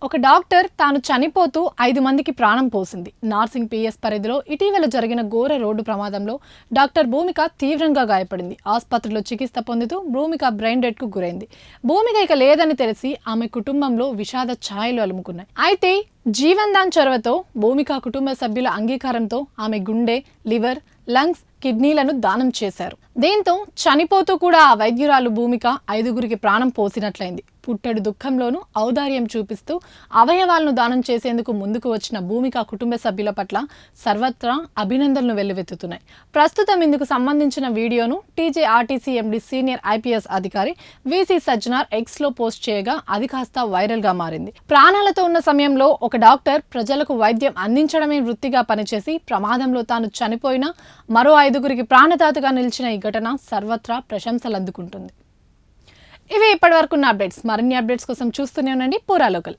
ఒక డాక్టర్ తాను చనిపోతూ 5 మందికి ప్రాణం పోసింది. నార్సింగ్ పిఎస్ పరిధిలో ఇటీవల జరిగిన ఘోర రోడ్డు ప్రమాదంలో డాక్టర్ భూమిక తీవ్రంగా గాయపడింది. ఆసుపత్రిలో చికిత్స పొందుతూ భూమిక బ్రెయిన్ డెడ్ కు గురైంది. భూమిక ఇక లేదని తెలిసి ఆమె కుటుంబంలో విషాద ఛాయలు అలుముకున్నాయి. అయితే జీవన్ దాన్ చొరవతో భూమిక కుటుంబ సభ్యుల అంగీకారంతో ఆమె గుండె, లివర్, లంగ్స్, కిడ్నీలను దానం చేశారు. దీంతో చనిపోతూ కూడా ఆ వైద్యురాలు భూమిక 5గురికి ప్రాణం పోసినట్లయింది. పుట్టెడు దుఃఖంలోనూ ఔదార్యం చూపిస్తూ అవయవాలను దానం చేసేందుకు ముందుకు వచ్చిన భూమిక కుటుంబ సభ్యుల పట్ల సర్వత్రా అభినందనలు వెల్లువెత్తుతున్నాయి. ప్రస్తుతం ఇందుకు సంబంధించిన వీడియోను టీజేఆర్టీసీ ఎండీ సీనియర్ ఐపీఎస్ అధికారి వీసీ సజ్జనార్ ఎక్స్లో పోస్ట్ చేయగా అది కాస్త వైరల్గా మారింది. ప్రాణాలతో ఉన్న సమయంలో ఒక డాక్టర్ ప్రజలకు వైద్యం అందించడమే వృత్తిగా పనిచేసి ప్రమాదంలో తాను చనిపోయినా మరో 5గురికి ప్రాణదాతగా నిలిచిన ఈ ఘటన సర్వత్రా ప్రశంసలు అందుకుంటుంది. ఇవి ఇప్పటివరకున్న అప్డేట్స్. మరిన్ని అప్డేట్స్ కోసం చూస్తూనే ఉండండి పూరా లోకల్.